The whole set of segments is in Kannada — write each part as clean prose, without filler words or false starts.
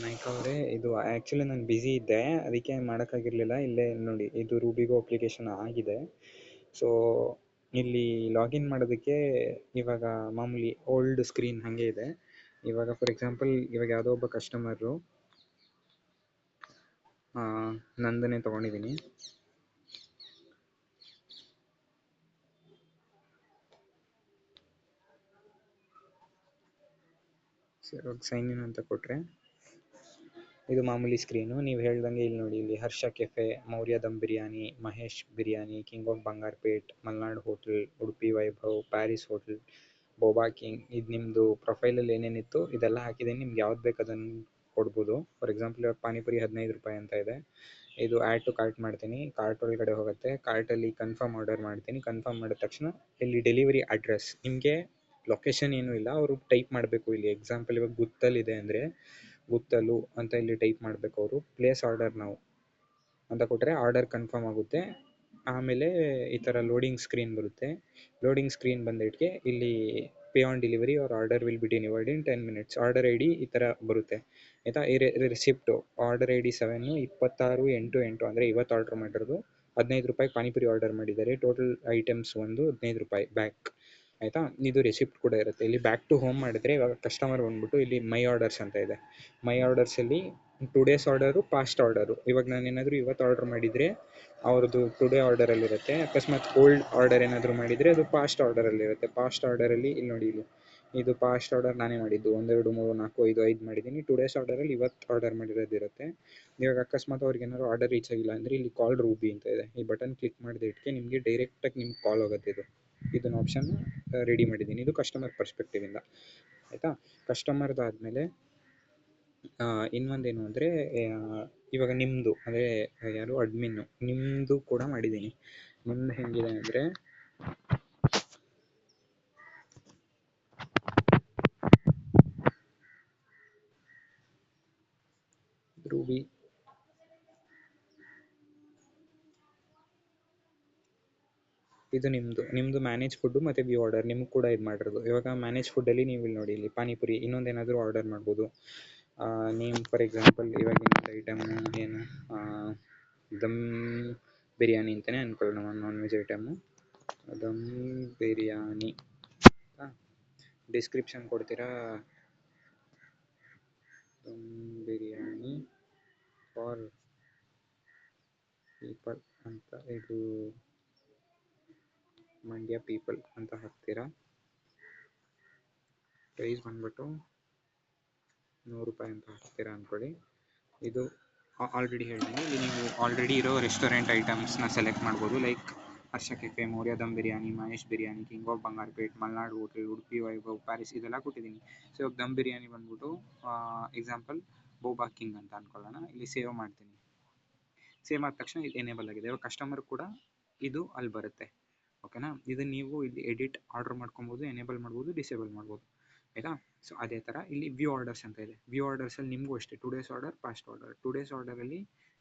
ನಾಯ್ಕ ಅವರೇ, ಇದು ಆ್ಯಕ್ಚುಲಿ ನಾನು ಬ್ಯುಸಿ ಇದ್ದೆ, ಅದಕ್ಕೆ ಮಾಡೋಕ್ಕಾಗಿರಲಿಲ್ಲ. ಇಲ್ಲೇ ನೋಡಿ, ಇದು ರೂಬಿಗೋ ಅಪ್ಲಿಕೇಶನ್ ಆಗಿದೆ. ಸೊ ಇಲ್ಲಿ ಲಾಗಿನ್ ಮಾಡೋದಕ್ಕೆ ಇವಾಗ ಮಾಮೂಲಿ ಓಲ್ಡ್ ಸ್ಕ್ರೀನ್ ಹಾಗೆ ಇದೆ. ಇವಾಗ ಫಾರ್ ಎಕ್ಸಾಂಪಲ್ ಇವಾಗ ಯಾವುದೋ ಒಬ್ಬ ಕಸ್ಟಮರು ನಂದನೇ ತೊಗೊಂಡಿದ್ದೀನಿ. ಇವಾಗ ಸೈನ್ ಇನ್ ಅಂತ ಕೊಟ್ಟರೆ ಇದು ಮಾಮೂಲಿ ಸ್ಕ್ರೀನು. ನೀವು ಹೇಳ್ದಂಗೆ ಇಲ್ಲಿ ನೋಡಿ, ಇಲ್ಲಿ Harsha cafe, Maurya dum biryani, Mahesh biryani, king of Bangarpet, Malnad hotel, Udupi Vaibhav, Paris hotel, Boba King, ಇದು ನಿಮ್ಮದು ಪ್ರೊಫೈಲಲ್ಲಿ ಏನೇನಿತ್ತು ಇದೆಲ್ಲ ಹಾಕಿದ್ದೀನಿ. ನಿಮ್ಗೆ ಯಾವ್ದು ಬೇಕು ಅದನ್ನು ಕೊಡ್ಬೋದು. ಫಾರ್ ಎಕ್ಸಾಂಪಲ್ ಇವಾಗ ಪಾನಿಪುರಿ 15 ರೂಪಾಯಿ ಅಂತ ಇದೆ. ಇದು ಆ್ಯಡ್ ಟು ಕಾರ್ಟ್ ಮಾಡ್ತೀನಿ. ಕಾರ್ಟ್ ಒಳಗಡೆ ಹೋಗುತ್ತೆ. ಕಾರ್ಟಲ್ಲಿ ಕನ್ಫರ್ಮ್ ಆರ್ಡರ್ ಮಾಡ್ತೀನಿ. ಕನ್ಫರ್ಮ್ ಮಾಡಿದ ತಕ್ಷಣ ಇಲ್ಲಿ ಡೆಲಿವರಿ ಅಡ್ರೆಸ್, ನಿಮಗೆ ಲೊಕೇಶನ್ ಏನೂ ಇಲ್ಲ, ಅವರು ಟೈಪ್ ಮಾಡಬೇಕು. ಇಲ್ಲಿ ಎಕ್ಸಾಂಪಲ್ ಇವಾಗ ಗುತ್ತಲ್ಲಿದೆ ಅಂದರೆ ಗುತ್ತಲು ಅಂತ ಇಲ್ಲಿ ಟೈಪ್ ಮಾಡಬೇಕು. ಅವರು ಪ್ಲೇಸ್ ಆರ್ಡರ್ ನಾವು ಅಂತ ಕೊಟ್ಟರೆ ಆರ್ಡರ್ ಕನ್ಫರ್ಮ್ ಆಗುತ್ತೆ. ಆಮೇಲೆ ಈ ಥರ ಲೋಡಿಂಗ್ ಸ್ಕ್ರೀನ್ ಬರುತ್ತೆ. ಲೋಡಿಂಗ್ ಸ್ಕ್ರೀನ್ ಬಂದಿಟ್ಟಿಗೆ ಇಲ್ಲಿ pay on delivery or order will be delivered in 10 minutes. Order I D ಈ ಥರ ಬರುತ್ತೆ ಆಯಿತಾ. ಈ ರಿಸಿಪ್ಟು ಆರ್ಡರ್ ಐ ಡಿ 7/26/8 ಅಂದರೆ ಇವತ್ತು ಆರ್ಡರ್ ಮಾಡಿರೋದು 15 ರೂಪಾಯಿ ಪಾನಿಪುರಿ ಆರ್ಡರ್ ಮಾಡಿದ್ದಾರೆ. ಟೋಟಲ್ ಐಟಮ್ಸ್ ಒಂದು 15 ರೂಪಾಯಿ ಬ್ಯಾಕ್ ಆಯಿತಾ. ಇದು ರೆಸಿಪ್ಟ್ ಕೂಡ ಇರುತ್ತೆ. ಇಲ್ಲಿ ಬ್ಯಾಕ್ ಟು ಹೋಮ್ ಮಾಡಿದ್ರೆ ಇವಾಗ ಕಸ್ಟಮರ್ ಬಂದ್ಬಿಟ್ಟು ಇಲ್ಲಿ ಮೈ ಆರ್ಡರ್ಸ್ ಅಂತ ಇದೆ. ಮೈ ಆರ್ಡರ್ಸಲ್ಲಿ ಟುಡೇಸ್ ಆರ್ಡರು, ಪಾಸ್ಟ್ ಆರ್ಡರು. ಇವಾಗ ನಾನು ಏನಾದರೂ ಇವತ್ತು ಆರ್ಡರ್ ಮಾಡಿದರೆ ಅವ್ರದ್ದು ಟುಡೇ ಆರ್ಡರಲ್ಲಿರುತ್ತೆ. ಅಕಸ್ಮಾತ್ ಓಲ್ಡ್ ಆರ್ಡರ್ ಏನಾದರೂ ಮಾಡಿದರೆ ಅದು ಪಾಸ್ಟ್ ಆರ್ಡರಲ್ಲಿರುತ್ತೆ. ಪಾಸ್ಟ್ ಆರ್ಡರಲ್ಲಿ ಇಲ್ಲಿ ನೋಡಿ, ಇದು ಪಾಸ್ಟ್ ಆರ್ಡರ್ ನಾನೇ ಮಾಡಿದ್ದು 1 2 3 4 5 ಮಾಡಿದ್ದೀನಿ. ಟುಡೇಸ್ ಆರ್ಡರಲ್ಲಿ ಇವತ್ತು ಆರ್ಡರ್ ಮಾಡಿರೋದಿರುತ್ತೆ. ಇವಾಗ ಅಕಸ್ಮಾತ್ ಅವ್ರಿಗೆ ಏನಾದ್ರು ಆರ್ಡರ್ ರೀಚ್ ಆಗಿಲ್ಲ ಅಂದರೆ ಇಲ್ಲಿ ಕಾಲ್ ರೂಬಿ ಅಂತ ಇದೆ. ಈ ಬಟನ್ ಕ್ಲಿಕ್ ಮಾಡಿದ ಇಟ್ಕೆ ನಿಮಗೆ ಡೈರೆಕ್ಟಾಗಿ ನಿಮ್ಗೆ ಕಾಲ್ ಹೋಗುತ್ತೆ. ಇದನ್ನು ಆಪ್ಷನ್ ರೆಡಿ ಮಾಡಿದ್ದೀನಿ. ಇದು ಕಸ್ಟಮರ್ ಪರ್ಸ್ಪೆಕ್ಟಿವಿಂದ ಆಯಿತಾ. ಕಸ್ಟಮರ್ದಾದಮೇಲೆ ಇನ್ನೊಂದೇನು ಅಂದರೆ ಇವಾಗ ನಿಮ್ಮದು ಅಂದರೆ ಯಾರು ಅಡ್ಮಿನ್ನು ನಿಮ್ಮದು ಕೂಡ ಮಾಡಿದ್ದೀನಿ. ನಿಮ್ಮದು ಹೇಗಿದೆ ಅಂದರೆ ರೂಬಿ ಇದು ನಿಮ್ಮದು ಮ್ಯಾನೇಜ್ ಫುಡ್ಡು ಮತ್ತು ವ್ಯೂ ಆರ್ಡರ್ ನಿಮ್ಗೆ ಕೂಡ ಇದು ಮಾಡಿರೋದು. ಇವಾಗ ಮ್ಯಾನೇಜ್ ಫುಡ್ಡಲ್ಲಿ ನೀವು ಇಲ್ಲಿ ನೋಡಿ, ಇಲ್ಲಿ ಪಾನಿಪುರಿ ಇನ್ನೊಂದೇನಾದರೂ ಆರ್ಡರ್ ಮಾಡ್ಬೋದು. ನೇಮ್ ಫಾರ್ ಎಕ್ಸಾಂಪಲ್ ಇವಾಗ ಇನ್ನೊಂದು ಐಟಮು ಏನು ದಮ್ ಬಿರಿಯಾನಿ ಅಂತಲೇ ಅಂದ್ಕೊಳ್ಳೋಣ. Non veg item dum biryani. Description ಕೊಡ್ತೀರಾ, ದಮ್ ಬಿರಿಯಾನಿ ಫಾರ್ ಪೀಪಲ್ ಅಂತ, ಇದು ಮಂಡ್ಯ ಪೀಪಲ್ ಅಂತ ಹಾಕ್ತೀರಾ. ಪ್ರೈಸ್ ಬಂದ್ಬಿಟ್ಟು 100 ರೂಪಾಯಿ ಅಂತ ಹಾಕ್ತೀರಾ ಅಂದ್ಕೊಳ್ಳಿ. ಇದು ಆಲ್ರೆಡಿ ಹೇಳ್ತೀನಿ, ಇಲ್ಲಿ ನೀವು ಆಲ್ರೆಡಿ ಇರೋ ರೆಸ್ಟೋರೆಂಟ್ ಐಟಮ್ಸ್ನ ಸೆಲೆಕ್ಟ್ ಮಾಡ್ಬೋದು. Like Harsha cafe, Maurya dum biryani, Mahesh biryani, king of Bangarpet, Malnad hotel, Udupi Vaibhav, Paris, ಇದೆಲ್ಲ ಕೊಟ್ಟಿದ್ದೀನಿ. ಸೊ ಇವಾಗ ದಮ್ ಬಿರಿಯಾನಿ ಬಂದ್ಬಿಟ್ಟು ಎಕ್ಸಾಂಪಲ್ ಬೋಬಾ ಕಿಂಗ್ ಅಂತ ಅಂದ್ಕೊಳ್ಳೋಣ. ಇಲ್ಲಿ ಸೇವ್ ಮಾಡ್ತೀನಿ. ಸೇವ್ ಆದ ತಕ್ಷಣ ಇದು ಎನೇಬಲ್ ಆಗಿದೆ. ಇವಾಗ ಕಸ್ಟಮರ್ ಕೂಡ ಇದು ಅಲ್ಲಿ ಬರುತ್ತೆ. ಓಕೆನಾ. ಇದನ್ನು ನೀವು ಇಲ್ಲಿ ಎಡಿಟ್ ಆರ್ಡರ್ ಮಾಡ್ಕೊಬೋದು, ಎನೇಬಲ್ ಮಾಡ್ಬೋದು, ಡಿಸೇಬಲ್ ಮಾಡ್ಬೋದು ಆಯಿತಾ. ಸೊ ಅದೇ ಥರ ಇಲ್ಲಿ ವ್ಯೂ ಆರ್ಡರ್ಸ್ ಅಂತ ಇದೆ. ವ್ಯೂ ಆರ್ಡರ್ಸಲ್ಲಿ ನಿಮಗೂ ಅಷ್ಟೇ today's order, past order. Today's ಆರ್ಡರಲ್ಲಿ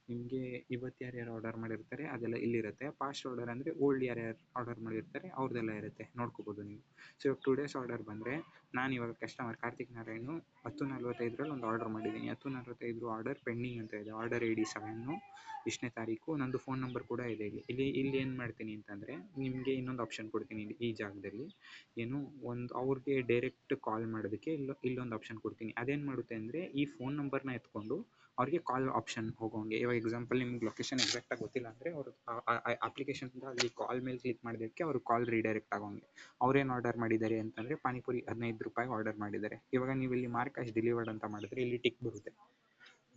ನಿಮಗೆ ಇವತ್ತು ಯಾರ್ಯಾರು ಆರ್ಡರ್ ಮಾಡಿರ್ತಾರೆ ಅದೆಲ್ಲ ಇಲ್ಲಿರುತ್ತೆ. ಪಾಸ್ಟ್ ಆರ್ಡರ್ ಅಂದರೆ ಓಲ್ಡ್ ಯಾರ್ಯಾರು ಆರ್ಡರ್ ಮಾಡಿರ್ತಾರೆ ಅವ್ರದ್ದೆಲ್ಲ ಇರುತ್ತೆ, ನೋಡ್ಕೋಬೋದು ನೀವು. ಸೊ ಇವಾಗ ಟುಡೇಸ್ ಆರ್ಡರ್ ಬಂದರೆ ನಾನು ಇವಾಗ ಕಸ್ಟಮರ್ ಕಾರ್ತಿಕ್ ನಾರಾಯಣ್ 10:45 ಒಂದು ಆರ್ಡರ್ ಮಾಡಿದ್ದೀನಿ. 10:45 ಆರ್ಡರ್ ಪೆಂಡಿಂಗ್ ಅಂತ ಇದೆ. ಆರ್ಡರ್ ಐ ಡಿ 7 ಇಷ್ಟನೇ ತಾರೀಕು. ನಂದು ಫೋನ್ ನಂಬರ್ ಕೂಡ ಇದೆ. ಇಲ್ಲಿ ಏನು ಮಾಡ್ತೀನಿ ಅಂತಂದರೆ ನಿಮಗೆ ಇನ್ನೊಂದು ಆಪ್ಷನ್ ಕೊಡ್ತೀನಿ. ಈ ಜಾಗದಲ್ಲಿ ಏನು ಒಂದು ಅವ್ರಿಗೆ ಡೈರೆಕ್ಟ್ ಕಾಲ್ ಮಾಡೋದಕ್ಕೆ ಇಲ್ಲೊಂದು ಆಪ್ಷನ್ ಕೊಡ್ತೀನಿ. ಅದೇನು ಮಾಡುತ್ತೆ ಅಂದರೆ ಈ ಫೋನ್ ನಂಬರ್ನ ಎತ್ಕೊಂಡು ಅವ್ರಿಗೆ ಕಾಲ್ ಆಪ್ಷನ್ ಹೋಗೋಂಗೆ. ಇವಾಗ ಎಕ್ಸಾಂಪಲ್ ನಿಮ್ಗೆ ಲೊಕೇಶನ್ ಎಕ್ಸಾಕ್ಟಾಗಿ ಗೊತ್ತಿಲ್ಲ ಅಂದರೆ ಅವರು ಅಪ್ಲಿಕೇಶನ್ನಿಂದ ಅಲ್ಲಿ ಕಾಲ್ ಮೇಲೆ ಕ್ಲಿಕ್ ಮಾಡೋದಕ್ಕೆ ಅವರು ಕಾಲ್ ರೀಡೈರೆಕ್ಟ್ ಆಗೋಂಗೆ. ಅವ್ರೇನು ಆರ್ಡರ್ ಮಾಡಿದ್ದಾರೆ ಅಂತಂದರೆ ಪಾನಿಪುರಿ 15 ರೂಪಾಯಿ ಆರ್ಡರ್ ಮಾಡಿದ್ದಾರೆ. ಇವಾಗ ನೀವು ಇಲ್ಲಿ ಮಾರ್ಕ್ ಡೆಲಿವರ್ಡ್ ಅಂತ ಮಾಡಿದ್ರೆ ಇಲ್ಲಿ ಟಿಕ್ ಬರುತ್ತೆ.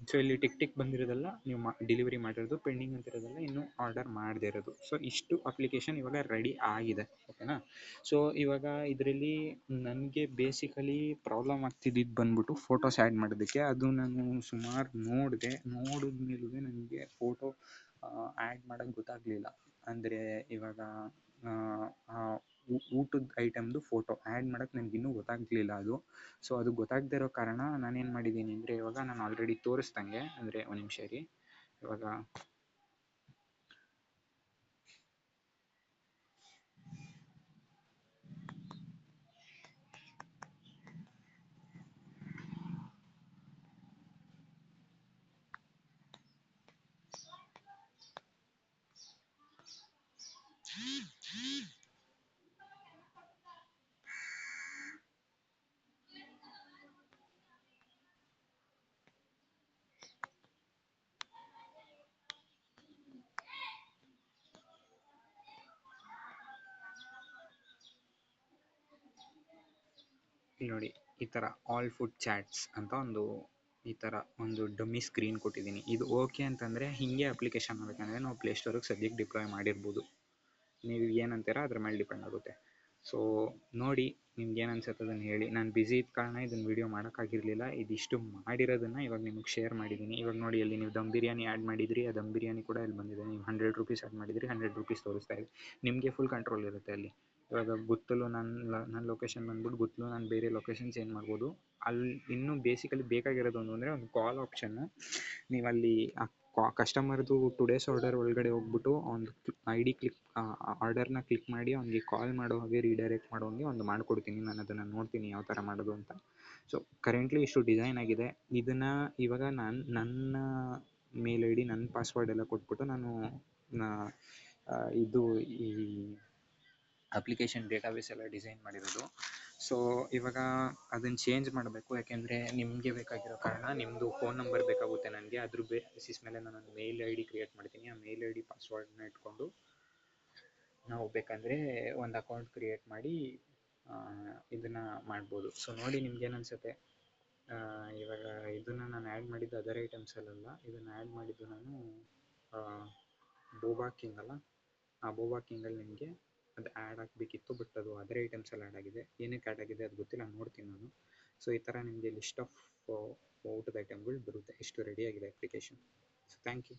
ಸೊ ಇಲ್ಲಿ ಟಿಕ್ ಬಂದಿರೋದಲ್ಲ ನೀವು ಡೆಲಿವರಿ ಮಾಡಿರೋದು, ಪೆಂಡಿಂಗ್ ಅಂತಿರೋದಲ್ಲ ಇನ್ನೂ ಆರ್ಡರ್ ಮಾಡದೇ ಇರೋದು. ಸೊ ಇಷ್ಟು ಅಪ್ಲಿಕೇಶನ್ ಇವಾಗ ರೆಡಿ ಆಗಿದೆ. ಓಕೆನಾ. ಸೊ ಇವಾಗ ಇದರಲ್ಲಿ ನನಗೆ ಬೇಸಿಕಲಿ ಪ್ರಾಬ್ಲಮ್ ಆಗ್ತಿದ್ದಿದ್ದು ಬಂದ್ಬಿಟ್ಟು ಫೋಟೋಸ್ ಆ್ಯಡ್ ಮಾಡೋದಕ್ಕೆ. ಅದು ನಾನು ಸುಮಾರು ನೋಡಿದ್ಮೇಲೂ ನನಗೆ ಫೋಟೋ ಆ್ಯಡ್ ಮಾಡೋಕ್ಕೆ ಗೊತ್ತಾಗಲಿಲ್ಲ. ಅಂದರೆ ಇವಾಗ ಊಟದ ಐಟಮ್ದು ಫೋಟೋ ಆ್ಯಡ್ ಮಾಡೋಕ್ಕೆ ನನಗಿನ್ನೂ ಗೊತ್ತಾಗಲಿಲ್ಲ ಅದು. ಸೊ ಅದು ಗೊತ್ತಾಗದೇ ಇರೋ ಕಾರಣ ನಾನೇನು ಮಾಡಿದ್ದೀನಿ ಅಂದರೆ ಇವಾಗ ನಾನು ಆಲ್ರೆಡಿ ತೋರಿಸ್ದಂಗೆ, ಅಂದರೆ ಒಂದು ನಿಮಿಷ ಇರಿ. ಇವಾಗ ಇಲ್ಲಿ ನೋಡಿ, ಈ ಥರ ಆಲ್ ಫುಡ್ ಚಾಟ್ಸ್ ಅಂತ ಈ ಥರ ಒಂದು ಡಮ್ಮಿ ಸ್ಕ್ರೀನ್ ಕೊಟ್ಟಿದ್ದೀನಿ. ಇದು ಓಕೆ ಅಂತಂದರೆ ಹೀಗೆ ಅಪ್ಲಿಕೇಶನ್ ಆಗಬೇಕಂದ್ರೆ ನಾವು ಪ್ಲೇಸ್ಟೋರಿಗೆ ಸದ್ಯಕ್ಕೆ ಡಿಪ್ಲಾಯ್ ಮಾಡಿರ್ಬೋದು. ನೀವು ಏನಂತೀರ ಅದ್ರ ಮೇಲೆ ಡಿಪೆಂಡ್ ಆಗುತ್ತೆ. ಸೊ ನೋಡಿ, ನಿಮ್ಗೆ ಏನು ಅನ್ಸುತ್ತೆ ಅದನ್ನು ಹೇಳಿ. ನಾನು ಬ್ಯುಸಿ ಇದ್ದ ಕಾರಣ ಇದನ್ನು ವೀಡಿಯೋ ಮಾಡೋಕ್ಕಾಗಿರಲಿಲ್ಲ. ಇದಿಷ್ಟು ಮಾಡಿರೋದನ್ನು ಇವಾಗ ನಿಮಗೆ ಶೇರ್ ಮಾಡಿದ್ದೀನಿ. ಇವಾಗ ನೋಡಿ, ಅಲ್ಲಿ ನೀವು ದಮ್ ಬಿರಿಯಾನಿ ಆ್ಯಡ್ ಮಾಡಿದ್ರಿ, ಆ ದಮ್ ಬಿರಿಯಾನಿ ಕೂಡ ಇಲ್ಲಿ ಬಂದಿದೆ. ನೀವು 100 ರೂಪೀಸ್ ಆ್ಯಡ್ ಮಾಡಿದ್ರಿ, 100 ರೂಪೀಸ್ ತೋರಿಸ್ತಾ ಇದೆ. ನಿಮಗೆ ಫುಲ್ ಕಂಟ್ರೋಲ್ ಇರುತ್ತೆ ಅಲ್ಲಿ. ಇವಾಗ ಗುತ್ತಲು ನನ್ನ ಲೊಕೇಶನ್ ಬಂದ್ಬಿಟ್ಟು ಗುತ್ತಲು, ನಾನು ಬೇರೆ ಲೊಕೇಶನ್ ಚೇಂಜ್ ಮಾಡ್ಬೋದು. ಅಲ್ಲಿ ಇನ್ನೂ ಬೇಸಿಕಲಿ ಬೇಕಾಗಿರೋದು ಅಂದರೆ ಒಂದು ಕಾಲ್ ಆಪ್ಷನ್ನು. ನೀವಲ್ಲಿ ಕಸ್ಟಮರ್ದು ಟುಡೇಸ್ ಆರ್ಡರ್ ಒಳಗಡೆ ಹೋಗ್ಬಿಟ್ಟು ಒಂದು ID ಕ್ಲಿಕ್ ಆರ್ಡರ್ನ ಕ್ಲಿಕ್ ಮಾಡಿ ಅವ್ನಿಗೆ ಕಾಲ್ ಮಾಡೋ ಹಾಗೆ ರೀಡೈರೆಕ್ಟ್ ಮಾಡೋ ಹಾಗೆ ಒಂದು ಮಾಡಿಕೊಡ್ತೀನಿ. ನಾನು ಅದನ್ನು ನೋಡ್ತೀನಿ ಯಾವ ಥರ ಮಾಡೋದು ಅಂತ. ಸೊ ಕರೆಂಟ್ಲಿ ಇಷ್ಟು ಡಿಸೈನ್ ಆಗಿದೆ. ಇದನ್ನು ಇವಾಗ ನನ್ನ ಮೇಲ್ ID, ನನ್ನ ಪಾಸ್ವರ್ಡ್ ಎಲ್ಲ ಕೊಟ್ಬಿಟ್ಟು ನಾನು ಇದು ಈ ಅಪ್ಲಿಕೇಶನ್ ಡೇಟಾಬೇಸ್ ಎಲ್ಲ ಡಿಸೈನ್ ಮಾಡಿರೋದು. ಸೊ ಇವಾಗ ಅದನ್ನು ಚೇಂಜ್ ಮಾಡಬೇಕು. ಯಾಕೆಂದರೆ ನಿಮಗೆ ಬೇಕಾಗಿರೋ ಕಾರಣ ನಿಮ್ಮದು ಫೋನ್ ನಂಬರ್ ಬೇಕಾಗುತ್ತೆ ನನಗೆ. ಅದ್ರ ಬೇಸಿಸ್ ಮೇಲೆ ನಾನು ಮೇಲ್ ID ಕ್ರಿಯೇಟ್ ಮಾಡ್ತೀನಿ. ಆ ಮೇಲ್ ID ಪಾಸ್ವರ್ಡ್ನ ಇಟ್ಕೊಂಡು ನಾವು ಬೇಕಂದರೆ ಒಂದು ಅಕೌಂಟ್ ಕ್ರಿಯೇಟ್ ಮಾಡಿ ಇದನ್ನು ಮಾಡ್ಬೋದು. ಸೊ ನೋಡಿ, ನಿಮ್ಗೇನು ಅನಿಸುತ್ತೆ? ಇವಾಗ ಇದನ್ನು ನಾನು ಆ್ಯಡ್ ಮಾಡಿದ್ದು ಅದರ್ ಐಟಮ್ಸಲ್ಲ, ಇದನ್ನು ಆ್ಯಡ್ ಮಾಡಿದ್ದು ನಾನು ಬೋಬಾ ಕಿಂಗ್ ಅಲ್ಲ, ಆ ಬೋಬಾ ಕಿಂಗಲ್ಲಿ ನಿಮಗೆ ಅದು ಆ್ಯಡ್ ಆಗಬೇಕಿತ್ತು. ಬಟ್ ಅದು ಅದರ್ ಐಟಮ್ಸಲ್ಲಿ ಆ್ಯಡ್ ಆಗಿದೆ. ಏನಕ್ಕೆ ಆ್ಯಡ್ ಆಗಿದೆ ಅದು ಗೊತ್ತಿಲ್ಲ, ನೋಡ್ತೀನಿ ನಾನು. ಸೊ ಈ ಥರ ನಿಮಗೆ ಲಿಸ್ಟ್ ಆಫ್ ಊಟದ ಐಟಮ್ಗಳು ಬರುತ್ತೆ. ಎಷ್ಟು ರೆಡಿಯಾಗಿದೆ ಅಪ್ಲಿಕೇಶನ್. So thank you.